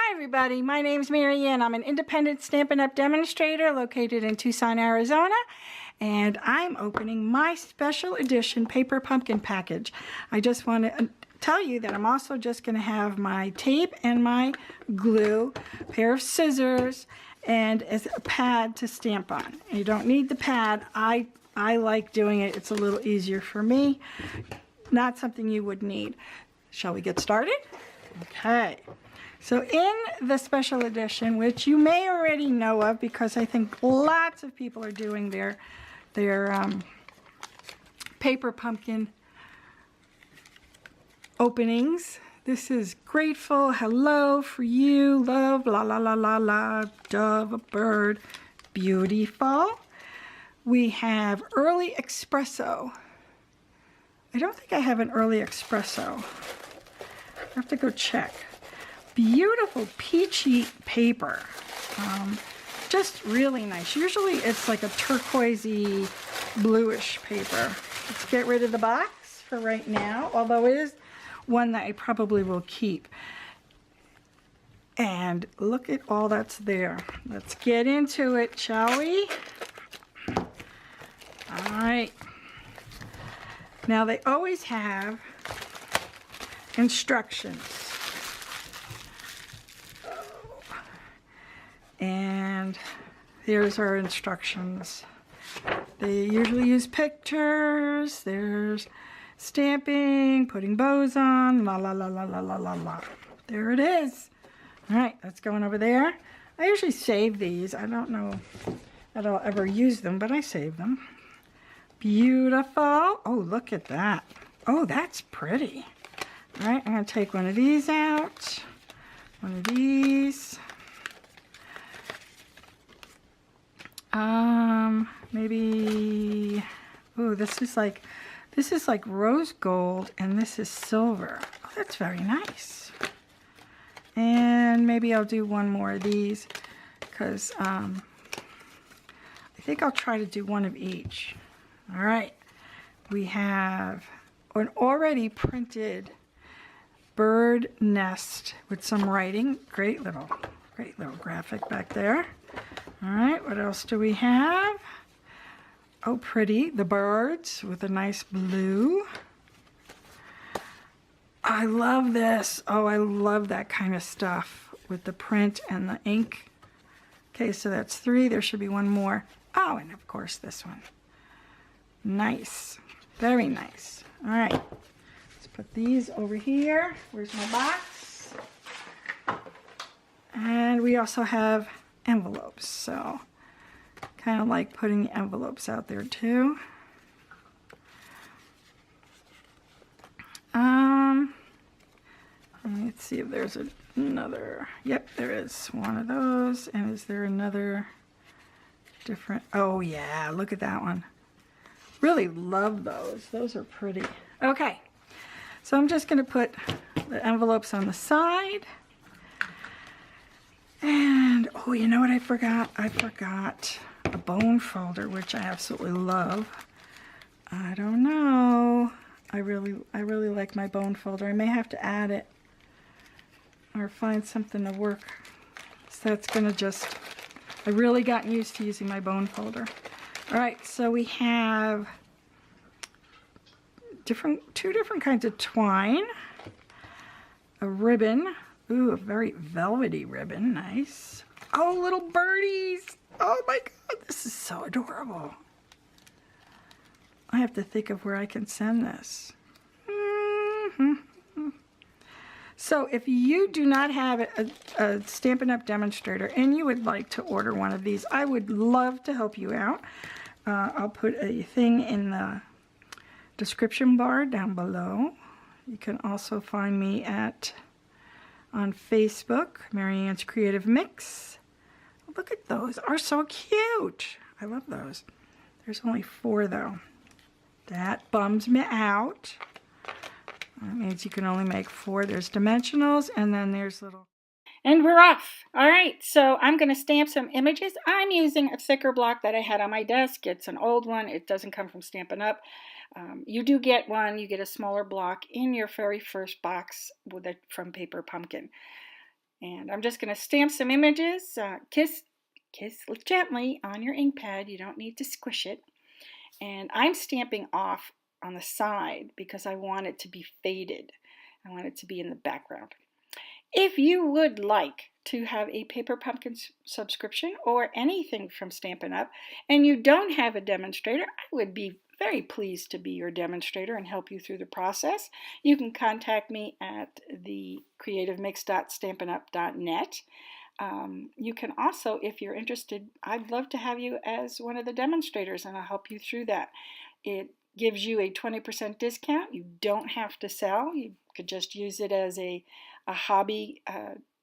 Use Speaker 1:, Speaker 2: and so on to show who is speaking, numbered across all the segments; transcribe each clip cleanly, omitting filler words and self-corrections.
Speaker 1: Hi everybody, my name's Marianne. I'm an independent Stampin' Up! Demonstrator located in Tucson, Arizona, and I'm opening my special edition paper pumpkin package. I just want to tell you that I'm also just going to have my tape and my glue, a pair of scissors, and as a pad to stamp on. You don't need the pad. I like doing it. It's a little easier for me. Not something you would need. Shall we get started? Okay. So in the special edition, which you may already know of because I think lots of people are doing their paper pumpkin openings. This is Grateful, Hello, For You, Love, La La La La La, Dove, a Bird, Beautiful. We have Early Espresso. I don't think I have an Early Espresso. I have to go check. Beautiful peachy paper, just really nice. Usually it's like a turquoisey bluish paper. Let's get rid of the box for right now, although it is one that I probably will keep. And look at all that's there. Let's get into it, shall we? All right. Now they always have instructions. And here's our instructions. They usually use pictures. There's stamping, putting bows on, la la la la la la la la. There it is. All right, that's going over there. I usually save these. I don't know that I'll ever use them, but I save them. Beautiful. Oh, look at that. Oh, that's pretty. All right, I'm going to take one of these out. One of these. Maybe, ooh, this is like rose gold and this is silver. Oh, that's very nice. And maybe I'll do one more of these because I think I'll try to do one of each. All right, we have an already printed bird nest with some writing. Great little graphic back there. All right, what else do we have? Oh, pretty. The birds with a nice blue. I love this. Oh, I love that kind of stuff with the print and the ink. Okay, so that's 3. There should be one more. Oh, and of course this one. Nice. Very nice. All right. Let's put these over here. Where's my box? And we also have envelopes, so kind of like putting envelopes out there too. Let's see if there's another. Yep, there is one of those. And is there another different? Oh yeah, look at that one. Really love those. Those are pretty. Okay, so I'm just going to put the envelopes on the side. And, oh, you know what I forgot? I forgot a bone folder, which I absolutely love. I don't know. I really like my bone folder. I may have to add it or find something to work. So that's going to just, I really gotten used to using my bone folder. All right, so we have two different kinds of twine, a ribbon. Ooh, a very velvety ribbon. Nice. Oh, little birdies. Oh my God, this is so adorable. I have to think of where I can send this. So if you do not have a Stampin' Up! Demonstrator and you would like to order one of these, I would love to help you out. I'll put a thing in the description bar down below. You can also find me on Facebook, Marianne's Creative Mix. Look at those, are so cute. I love those. There's only 4 though. That bums me out. That means you can only make 4. There's dimensionals and then there's little. And we're off. All right, so I'm going to stamp some images. I'm using a thicker block that I had on my desk. It's an old one. It doesn't come from Stampin' Up. You do get one. You get a smaller block in your very first box with it from Paper Pumpkin. And I'm just going to stamp some images. Kiss gently on your ink pad. You don't need to squish it. And I'm stamping off on the side because I want it to be faded. I want it to be in the background. If you would like to have a Paper Pumpkin subscription or anything from Stampin' Up! And you don't have a demonstrator, I would be very pleased to be your demonstrator and help you through the process. You can contact me at the creativemix.stampinup.net. You can also, if you're interested, I'd love to have you as one of the demonstrators and I'll help you through that. It gives you a 20% discount. You don't have to sell. You could just use it as a hobby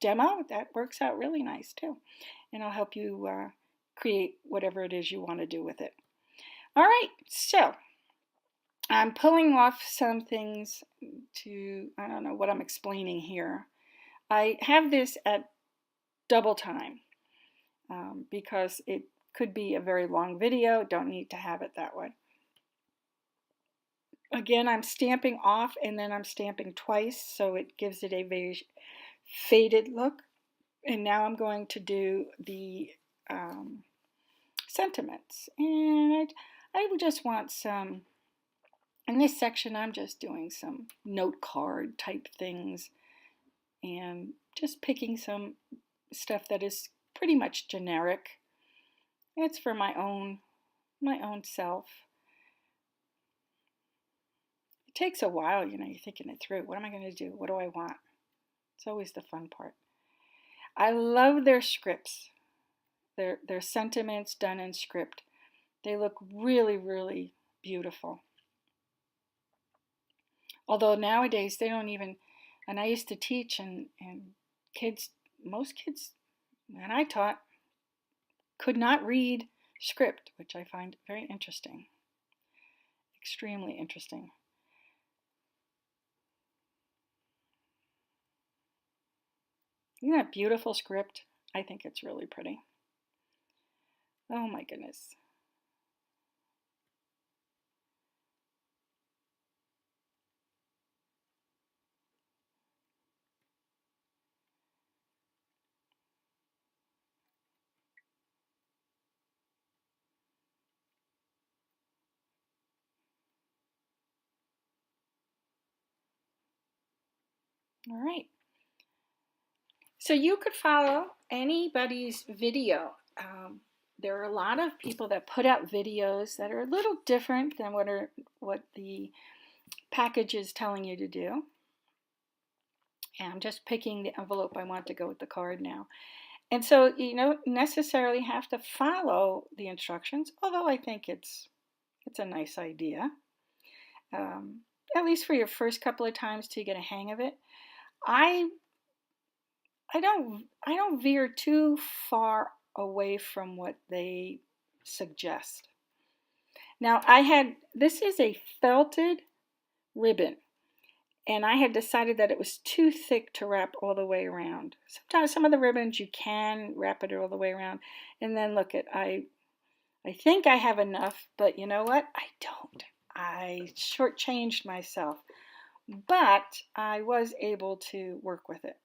Speaker 1: demo. That works out really nice too. And I'll help you create whatever it is you want to do with it. All right, so I'm pulling off some things to, I don't know what I'm explaining here. I have this at double time because it could be a very long video. Don't need to have it that way. Again, I'm stamping off and then I'm stamping twice, so it gives it a very faded look. And now I'm going to do the sentiments. And I would just want some, in this section I'm just doing some note card type things and just picking some stuff that is pretty much generic. It's for my own self. It takes a while, you know, you're thinking it through. What am I going to do? What do I want? It's always the fun part. I love their scripts, their sentiments done in script. They look really, really beautiful. Although nowadays they don't even, and I used to teach and kids, most kids, and I taught, could not read script, which I find very interesting. Extremely interesting. Isn't that beautiful script? I think it's really pretty. Oh my goodness. All right. So you could follow anybody's video. There are a lot of people that put out videos that are a little different than what the package is telling you to do. And I'm just picking the envelope I want to go with the card now. And so you don't necessarily have to follow the instructions, although I think it's a nice idea. At least for your first couple of times to get a hang of it. I don't veer too far away from what they suggest. Now this is a felted ribbon, and I had decided that it was too thick to wrap all the way around. Sometimes some of the ribbons you can wrap it all the way around, and then look at, I think I have enough, but you know what? I don't. I shortchanged myself, but I was able to work with it.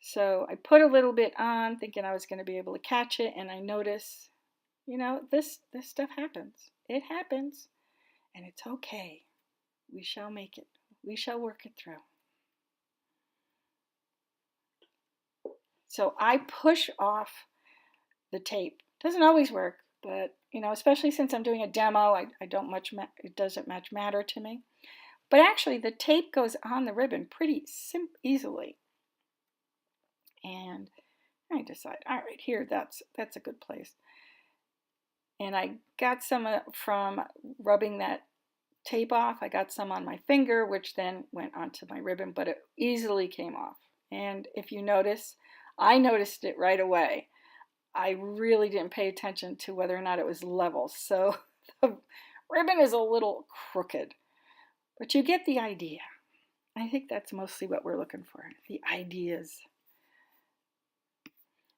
Speaker 1: So I put a little bit on, thinking I was going to be able to catch it, and I notice, you know, this stuff happens. It happens, and it's okay. We shall make it. We shall work it through. So I push off the tape. Doesn't always work, but you know, especially since I'm doing a demo, it doesn't much matter to me. But actually, the tape goes on the ribbon pretty easily. And I decide, all right, here, that's a good place. And I got some from rubbing that tape off. I got some on my finger, which then went onto my ribbon, but it easily came off. And if you notice, I noticed it right away. I really didn't pay attention to whether or not it was level. So the ribbon is a little crooked, but you get the idea. I think that's mostly what we're looking for, the ideas.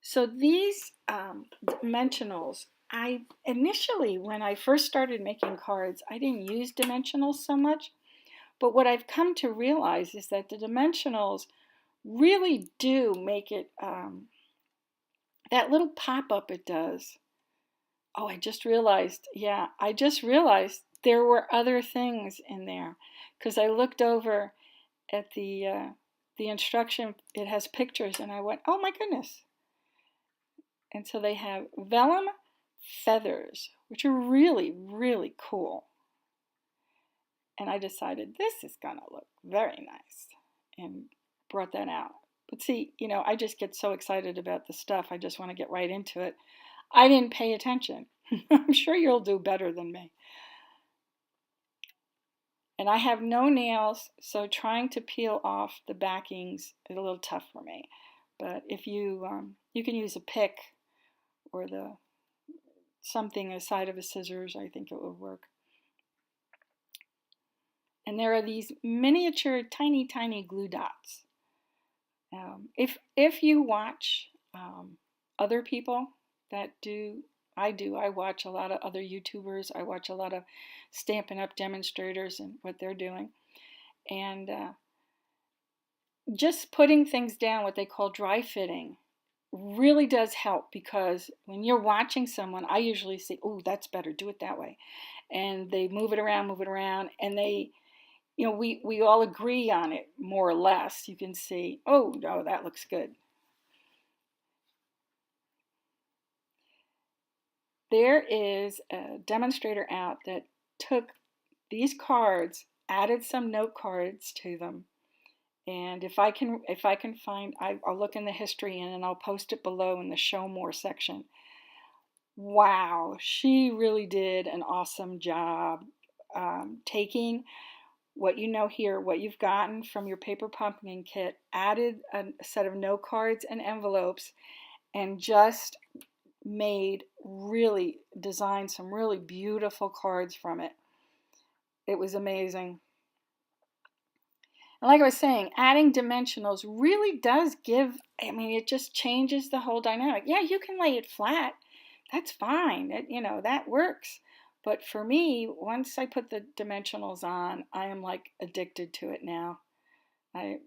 Speaker 1: So these dimensionals, initially, when I first started making cards, I didn't use dimensionals so much. But what I've come to realize is that the dimensionals really do make it, that little pop-up it does. Oh, I just realized, yeah, I just realized there were other things in there because I looked over at the instruction. It has pictures, and I went, oh my goodness. And so they have vellum feathers, which are really, really cool. And I decided this is gonna look very nice and brought that out. But see, I just get so excited about the stuff. I just want to get right into it. I didn't pay attention. I'm sure you'll do better than me. And I have no nails, so trying to peel off the backings is a little tough for me. But if you can use a pick or something aside of a scissors, I think it would work. And there are these miniature, tiny, tiny glue dots. If you watch other people that do, I watch a lot of other YouTubers. I watch a lot of Stampin' Up! Demonstrators and what they're doing. And just putting things down, what they call dry fitting, really does help, because when you're watching someone, I usually say, oh, that's better, do it that way. And they move it around, and they, we all agree on it, more or less. You can see, oh, no, that looks good. There is a demonstrator out that took these cards, added some note cards to them, and if I can find, I'll look in the history and I'll post it below in the show more section. Wow, she really did an awesome job taking what you know here, what you've gotten from your paper pumpkin kit, added a set of note cards and envelopes, and just designed some really beautiful cards from it. It was amazing. And like I was saying, adding dimensionals really does it just changes the whole dynamic. Yeah, you can lay it flat. That's fine. That works. But for me, once I put the dimensionals on, I am like addicted to it now. I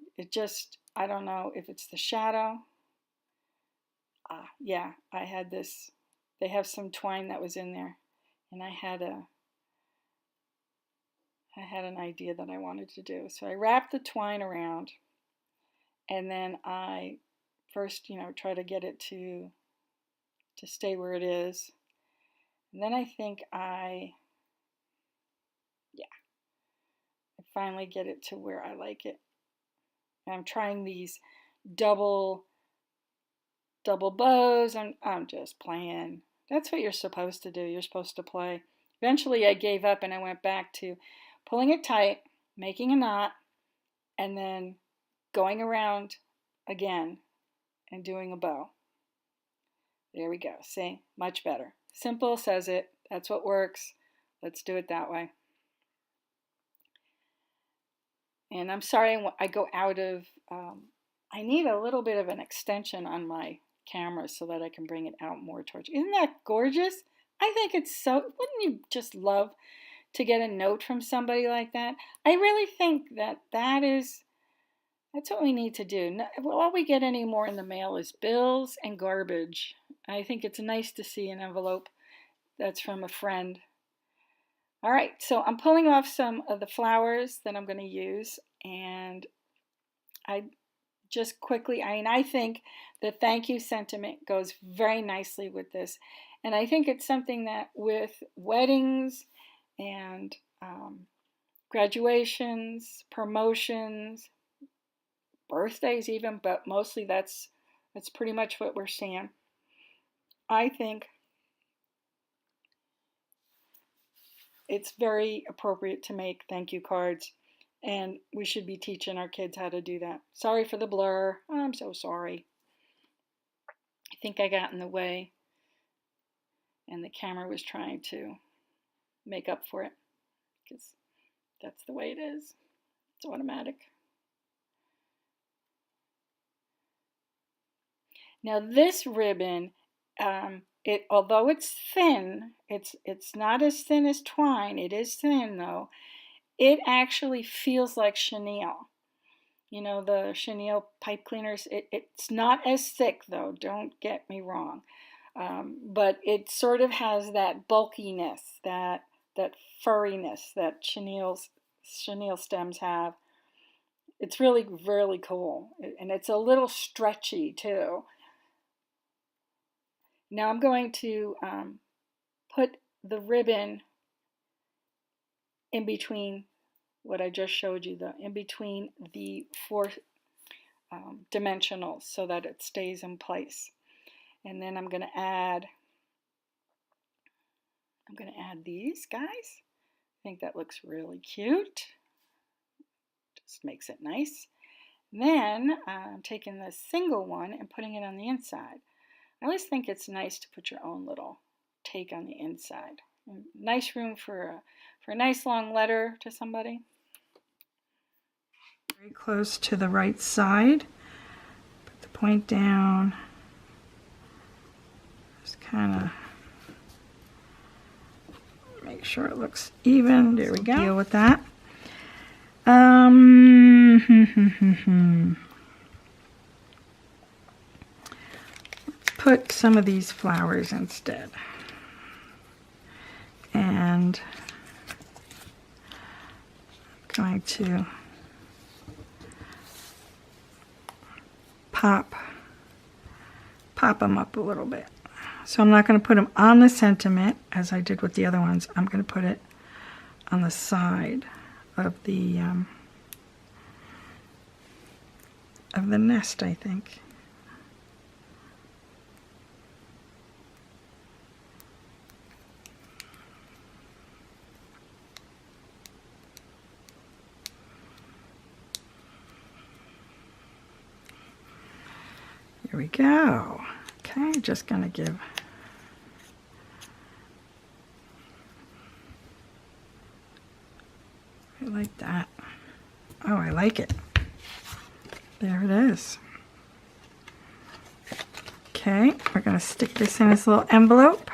Speaker 1: don't know if it's the shadow. Yeah, I had this. They have some twine that was in there, and I had an idea that I wanted to do. So I wrapped the twine around, and then I first, try to get it to stay where it is. And then I think I finally get it to where I like it. And I'm trying these double bows. I'm just playing. That's what you're supposed to do. You're supposed to play. Eventually I gave up and I went back to pulling it tight, making a knot, and then going around again and doing a bow. There we go. See? Much better. Simple says it. That's what works. Let's do it that way. And I'm sorry I go out of, I need a little bit of an extension on my camera so that I can bring it out more towards you. Isn't that gorgeous? I think it's so, wouldn't you just love to get a note from somebody like that? I really think that's what we need to do. All we get anymore in the mail is bills and garbage. I think it's nice to see an envelope that's from a friend. All right, so I'm pulling off some of the flowers that I'm going to use, and I just quickly, I think the thank you sentiment goes very nicely with this, and I think it's something that with weddings and graduations, promotions, birthdays even, but mostly that's pretty much what we're seeing. I think it's very appropriate to make thank you cards, and we should be teaching our kids how to do that. Sorry for the blur. I'm so sorry. I think I got in the way, and the camera was trying to make up for it, because that's the way it is. It's automatic. Now this ribbon, although it's thin, it's not as thin as twine. It is thin though. It actually feels like chenille. You know, the chenille pipe cleaners. It's not as thick though, don't get me wrong. But it sort of has that bulkiness, that furriness that chenille stems have. It's really, really cool. And it's a little stretchy too. Now I'm going to put the ribbon in between what I just showed you, in between the four dimensionals so that it stays in place. And then I'm going to add these guys. I think that looks really cute. Just makes it nice. Then I'm taking the single one and putting it on the inside. I always think it's nice to put your own little take on the inside. And nice room for a nice long letter to somebody. Very close to the right side. Put the point down. Just kind of make sure it looks even. There we go. Deal with that. Let's put some of these flowers instead. And I'm going to pop them up a little bit. So I'm not going to put them on the sentiment as I did with the other ones. I'm going to put it on the side of the nest, I think. Here we go. Okay, just gonna give I like that. Oh, I like it. There it is. Okay, we're gonna stick this in this little envelope.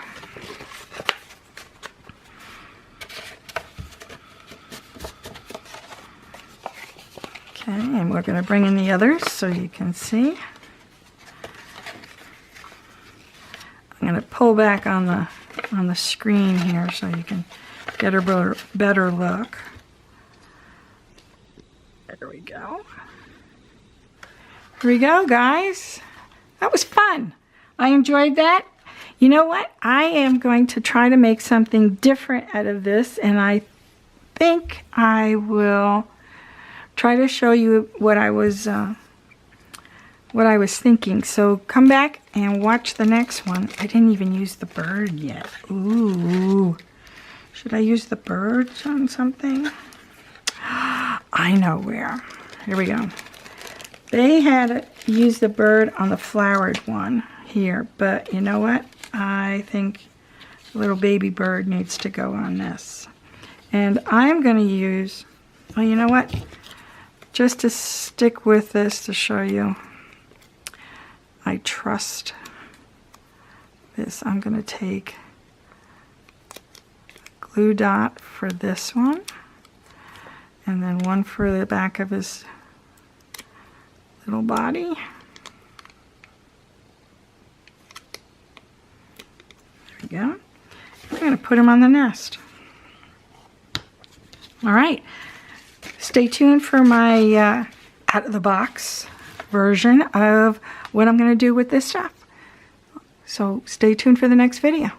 Speaker 1: Okay, and we're gonna bring in the others so you can see. I'm going to pull back on the screen here so you can get a better look. There we go. Here we go, guys. That was fun. I enjoyed that. You know what? I am going to try to make something different out of this, and I think I will try to show you what I was thinking. So come back and watch the next one. I didn't even use the bird yet. Ooh. Should I use the birds on something? I know where. Here we go. They had used the bird on the flowered one here, but you know what? I think the little baby bird needs to go on this. And I'm going to use, well, you know what? Just to stick with this to show you I trust this, I'm going to take a glue dot for this one, and then one for the back of his little body. There we go. I'm going to put him on the nest. All right. Stay tuned for my out of the box version of what I'm going to do with this stuff. So stay tuned for the next video.